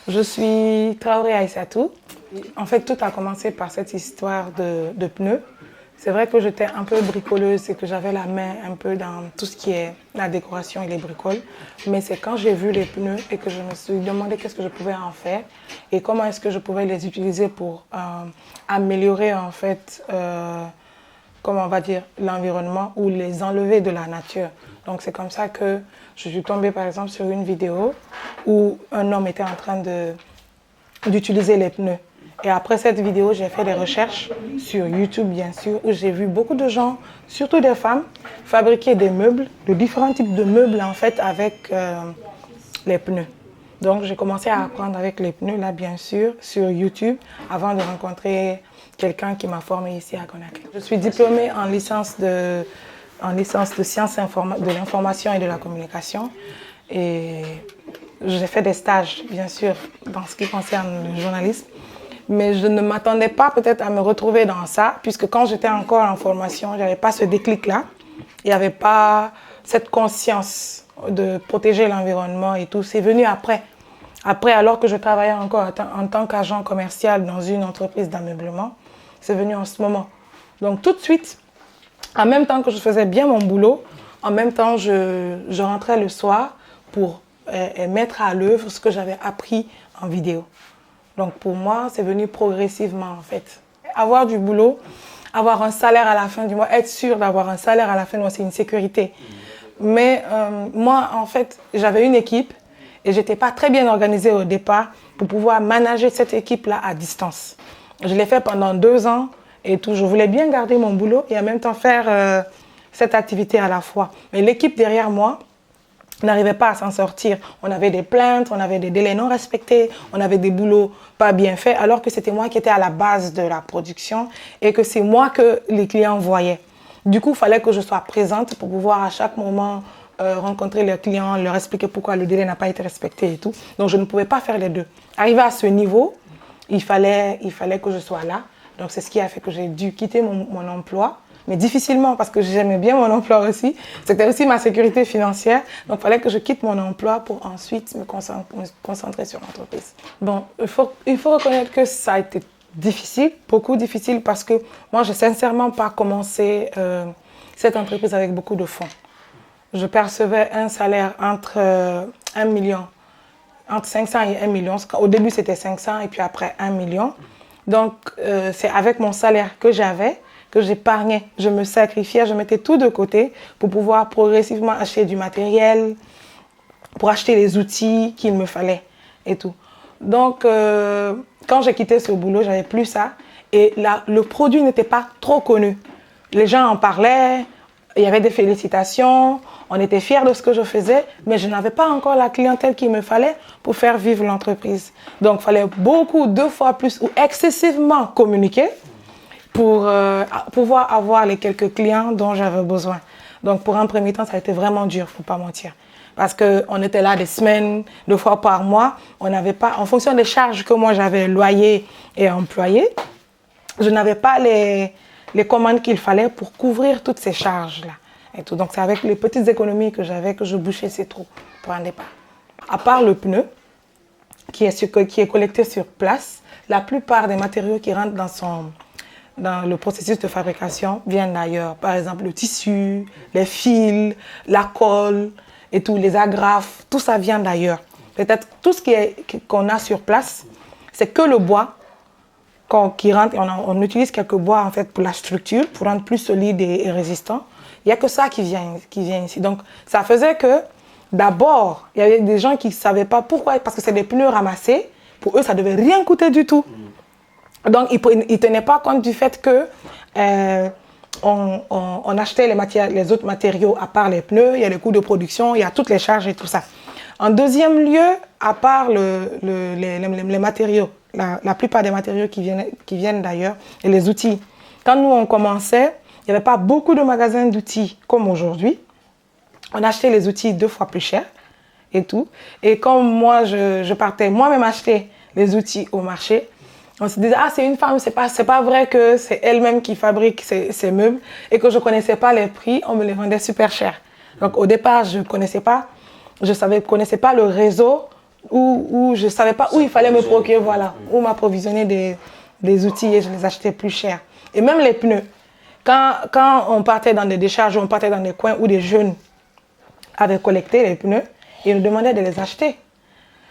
Je suis Traoré Aïssatou. En fait, tout a commencé par cette histoire de pneus. C'est vrai que j'étais un peu bricoleuse et que j'avais la main un peu dans tout ce qui est la décoration et les bricoles. Mais c'est quand j'ai vu les pneus et que je me suis demandé qu'est-ce que je pouvais en faire et comment est-ce que je pouvais les utiliser pour améliorer en fait, comment on va dire, l'environnement ou les enlever de la nature. Donc c'est comme ça que je suis tombée par exemple sur une vidéo où un homme était en train d'utiliser les pneus. Et après cette vidéo, j'ai fait des recherches sur YouTube, bien sûr, où j'ai vu beaucoup de gens, surtout des femmes, fabriquer des meubles, de différents types de meubles, en fait, avec les pneus. Donc, j'ai commencé à apprendre avec les pneus, là, bien sûr, sur YouTube, avant de rencontrer quelqu'un qui m'a formée ici à Conakry. Je suis diplômée en licence de sciences de l'information et de la communication. Et j'ai fait des stages, bien sûr, dans ce qui concerne le journalisme. Mais je ne m'attendais pas peut-être à me retrouver dans ça, puisque quand j'étais encore en formation, je n'avais pas ce déclic-là. Il n'y avait pas cette conscience de protéger l'environnement et tout. C'est venu après. Après, alors que je travaillais encore en tant qu'agent commercial dans une entreprise d'ameublement, c'est venu en ce moment. Donc tout de suite, en même temps que je faisais bien mon boulot, en même temps, je rentrais le soir pour mettre à l'œuvre ce que j'avais appris en vidéo. Donc pour moi, c'est venu progressivement en fait. Avoir du boulot, avoir un salaire à la fin du mois, être sûr d'avoir un salaire à la fin du mois, c'est une sécurité. Mais moi, en fait, j'avais une équipe et je n'étais pas très bien organisée au départ pour pouvoir manager cette équipe-là à distance. Je l'ai fait pendant 2 ans et tout. Je voulais bien garder mon boulot et en même temps faire cette activité à la fois. Mais l'équipe derrière moi n'arrivait pas à s'en sortir. On avait des plaintes, on avait des délais non respectés, on avait des boulots pas bien faits, alors que c'était moi qui étais à la base de la production et que c'est moi que les clients voyaient. Du coup, il fallait que je sois présente pour pouvoir à chaque moment rencontrer les clients, leur expliquer pourquoi le délai n'a pas été respecté et tout. Donc, je ne pouvais pas faire les deux. Arrivé à ce niveau, il fallait que je sois là. Donc, c'est ce qui a fait que j'ai dû quitter mon emploi. Mais difficilement, parce que j'aimais bien mon emploi aussi. C'était aussi ma sécurité financière. Donc, il fallait que je quitte mon emploi pour ensuite me concentrer sur l'entreprise. Bon, il faut reconnaître que ça a été difficile, beaucoup difficile, parce que moi, je n'ai sincèrement pas commencé cette entreprise avec beaucoup de fonds. Je percevais un salaire entre 1 million, entre 500 et 1 million. Au début, c'était 500 et puis après 1 million. Donc, c'est avec mon salaire que j'avais que j'épargnais, je me sacrifiais, je mettais tout de côté pour pouvoir progressivement acheter du matériel, pour acheter les outils qu'il me fallait et tout. Donc, quand j'ai quitté ce boulot, j'avais plus ça et le produit n'était pas trop connu. Les gens en parlaient, il y avait des félicitations, on était fiers de ce que je faisais, mais je n'avais pas encore la clientèle qu'il me fallait pour faire vivre l'entreprise. Donc, il fallait beaucoup, 2 fois plus ou excessivement communiquer pour pouvoir avoir les quelques clients dont j'avais besoin. Donc, pour un premier temps, ça a été vraiment dur, il ne faut pas mentir. Parce qu'on était là des semaines, 2 fois par mois. On n'avait pas, en fonction des charges que moi j'avais, loyer et employé, je n'avais pas les commandes qu'il fallait pour couvrir toutes ces charges-là. Et tout. Donc, c'est avec les petites économies que j'avais que je bouchais ces trous pour un départ. À part le pneu, qui est collecté sur place, la plupart des matériaux qui rentrent dans le processus de fabrication viennent d'ailleurs. Par exemple, le tissu, les fils, la colle et tout, les agrafes, tout ça vient d'ailleurs. Peut-être tout ce qu'on a sur place, c'est que le bois qui rentre. On utilise quelques bois en fait pour la structure, pour rendre plus solide et résistant. Il n'y a que ça qui vient ici. Donc, ça faisait que d'abord, il y avait des gens qui ne savaient pas pourquoi, parce que c'est des pneus ramassés. Pour eux, ça ne devait rien coûter du tout. Donc, ils ne tenaient pas compte du fait que on achetait les autres matériaux à part les pneus, il y a les coûts de production, il y a toutes les charges et tout ça. En deuxième lieu, à part les matériaux, la plupart des matériaux qui viennent d'ailleurs, et les outils. Quand nous, on commençait, il n'y avait pas beaucoup de magasins d'outils comme aujourd'hui. On achetait les outils 2 fois plus cher et tout. Et comme moi, je partais moi-même acheter les outils au marché, on se disait, ah, c'est une femme, c'est pas vrai que c'est elle-même qui fabrique ces meubles et que je ne connaissais pas les prix, on me les vendait super cher. Donc au départ, je ne connaissais pas, connaissais pas le réseau où je ne savais pas où il fallait me procurer, voilà, où m'approvisionner des outils et je les achetais plus cher. Et même les pneus. Quand on partait dans des décharges, on partait dans des coins où des jeunes avaient collecté les pneus, ils nous demandaient de les acheter.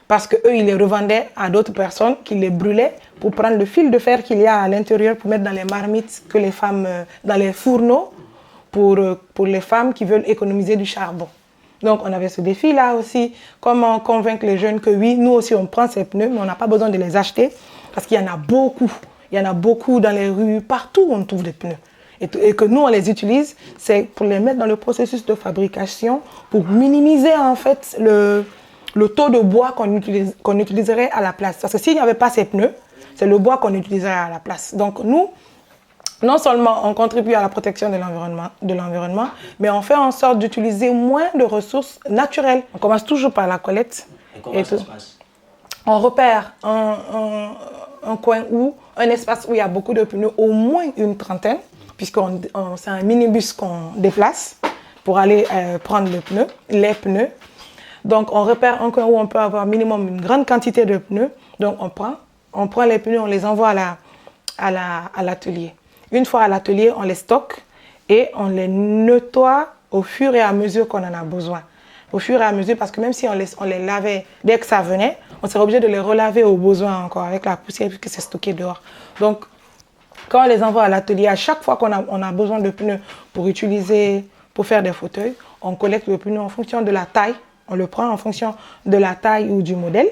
Parce qu'eux, ils les revendaient à d'autres personnes qui les brûlaient pour prendre le fil de fer qu'il y a à l'intérieur pour mettre dans les marmites que les femmes, dans les fourneaux pour les femmes qui veulent économiser du charbon. Donc, on avait ce défi-là aussi. Comment convaincre les jeunes que oui, nous aussi, on prend ces pneus, mais on n'a pas besoin de les acheter parce qu'il y en a beaucoup. Il y en a beaucoup dans les rues, partout où on trouve des pneus. Et que nous, on les utilise, c'est pour les mettre dans le processus de fabrication pour minimiser en fait le taux de bois qu'on utiliserait à la place. Parce que s'il n'y avait pas ces pneus, c'est le bois qu'on utiliserait à la place. Donc nous, non seulement on contribue à la protection de l'environnement, mais on fait en sorte d'utiliser moins de ressources naturelles. On commence toujours par la collecte. Et comment ça se passe? On repère un coin un espace où il y a beaucoup de pneus, au moins une trentaine, puisque c'est un minibus qu'on déplace pour aller prendre les pneus. Donc, on repère un coin où on peut avoir minimum une grande quantité de pneus. Donc, on prend les pneus, on les envoie à l'atelier. Une fois à l'atelier, on les stocke et on les nettoie au fur et à mesure qu'on en a besoin. Au fur et à mesure, parce que même si on les lavait dès que ça venait, on serait obligé de les relaver au besoin encore avec la poussière puisque c'est stocké dehors. Donc, quand on les envoie à l'atelier, à chaque fois qu'on a besoin de pneus pour faire des fauteuils, on collecte le pneu en fonction de la taille. On le prend en fonction de la taille ou du modèle.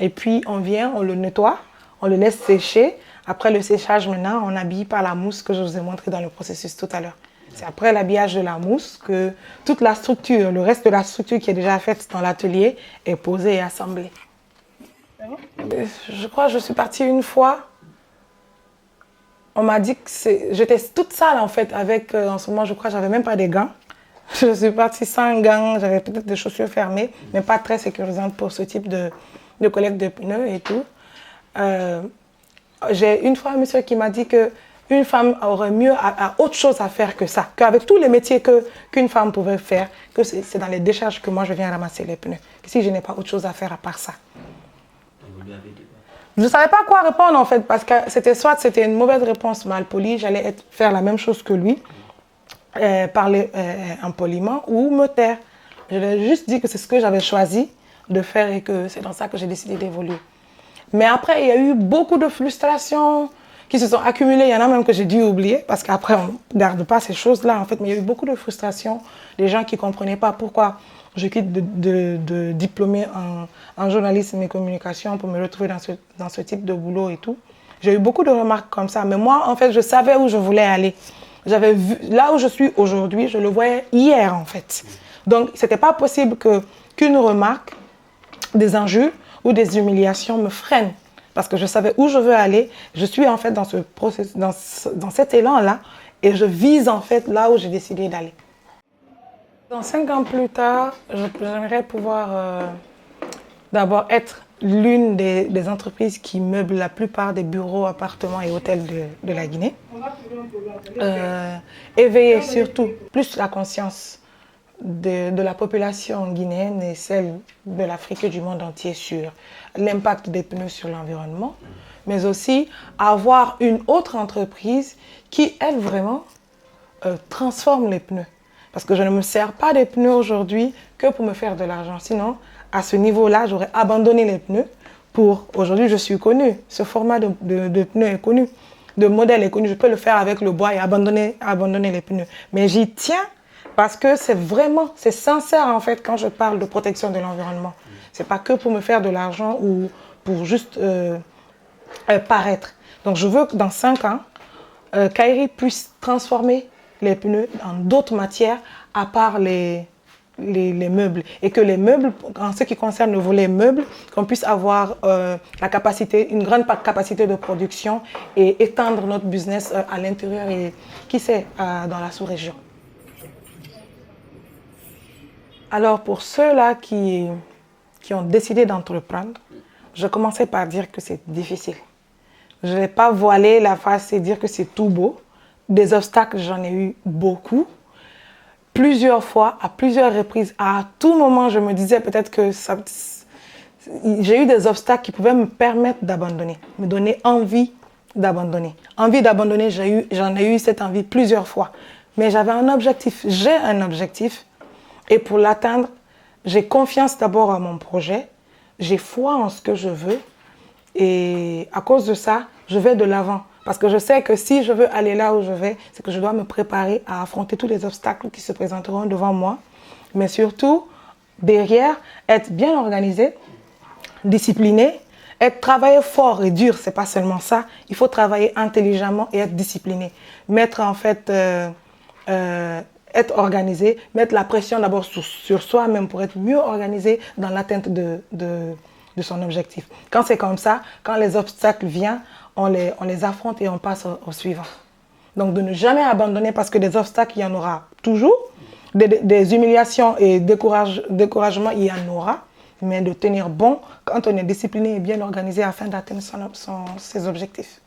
Et puis, on vient, on le nettoie, on le laisse sécher. Après le séchage, maintenant, on habille par la mousse que je vous ai montré dans le processus tout à l'heure. C'est après l'habillage de la mousse que toute la structure, le reste de la structure qui est déjà faite dans l'atelier est posée et assemblée. Je crois que je suis partie une fois. On m'a dit que j'étais toute sale en fait en ce moment, je crois que j'avais même pas des gants. Je suis partie sans gants, j'avais peut-être des chaussures fermées, mais pas très sécurisantes pour ce type de collecte de pneus et tout. J'ai une fois un monsieur qui m'a dit qu'une femme aurait autre chose à faire que ça, qu'avec tous les métiers qu'une femme pouvait faire, que c'est dans les décharges que moi je viens ramasser les pneus, que si je n'ai pas autre chose à faire à part ça. Je ne savais pas quoi répondre en fait, parce que c'était une mauvaise réponse mal polie, j'allais faire la même chose que lui. Parler impoliment ou me taire. Je lui ai juste dit que c'est ce que j'avais choisi de faire et que c'est dans ça que j'ai décidé d'évoluer. Mais après, il y a eu beaucoup de frustrations qui se sont accumulées. Il y en a même que j'ai dû oublier parce qu'après, on ne garde pas ces choses-là en fait. Mais il y a eu beaucoup de frustrations. Des gens qui ne comprenaient pas pourquoi je quitte de diplômé en journalisme et communication pour me retrouver dans ce type de boulot et tout. J'ai eu beaucoup de remarques comme ça. Mais moi, en fait, je savais où je voulais aller. J'avais vu, là où je suis aujourd'hui, je le voyais hier en fait. Donc, ce n'était pas possible qu'une remarque, des injures ou des humiliations me freinent. Parce que je savais où je veux aller. Je suis en fait dans cet élan-là et je vise en fait là où j'ai décidé d'aller. Dans 5 ans plus tard, j'aimerais pouvoir d'abord être l'une des entreprises qui meublent la plupart des bureaux, appartements et hôtels de la Guinée. Éveiller surtout plus la conscience de la population guinéenne et celle de l'Afrique et du monde entier sur l'impact des pneus sur l'environnement, mais aussi avoir une autre entreprise qui, elle, vraiment transforme les pneus. Parce que je ne me sers pas des pneus aujourd'hui que pour me faire de l'argent. Sinon, à ce niveau-là, j'aurais abandonné les pneus pour... Aujourd'hui, je suis connue. Ce format de pneus est connu. De modèle est connu. Je peux le faire avec le bois et abandonner les pneus. Mais j'y tiens parce que c'est sincère en fait quand je parle de protection de l'environnement. C'est pas que pour me faire de l'argent ou pour juste paraître. Donc je veux que dans 5 ans, Kairi puisse transformer les pneus en d'autres matières à part les meubles. Et que les meubles, en ce qui concerne le volet meubles, qu'on puisse avoir une grande capacité de production et étendre notre business à l'intérieur et, qui sait, dans la sous-région. Alors, pour ceux-là qui ont décidé d'entreprendre, je commençais par dire que c'est difficile. Je ne vais pas voiler la face et dire que c'est tout beau. Des obstacles, j'en ai eu beaucoup. plusieurs fois, à plusieurs reprises. À tout moment, je me disais peut-être que j'ai eu des obstacles qui pouvaient me permettre d'abandonner, me donner envie d'abandonner. Envie d'abandonner, j'en ai eu cette envie plusieurs fois. Mais j'avais un objectif, j'ai un objectif. Et pour l'atteindre, j'ai confiance d'abord à mon projet, j'ai foi en ce que je veux. Et à cause de ça, je vais de l'avant. Parce que je sais que si je veux aller là où je vais, c'est que je dois me préparer à affronter tous les obstacles qui se présenteront devant moi. Mais surtout, derrière, être bien organisé, discipliné, travailler fort et dur, c'est pas seulement ça. Il faut travailler intelligemment et être discipliné. Mettre en fait, être organisé, mettre la pression d'abord sur soi-même pour être mieux organisé dans l'atteinte de son objectif. Quand c'est comme ça, quand les obstacles viennent, on les affronte et on passe au suivant. Donc de ne jamais abandonner parce que des obstacles, il y en aura toujours. Des humiliations et découragement, il y en aura. Mais de tenir bon quand on est discipliné et bien organisé afin d'atteindre ses objectifs.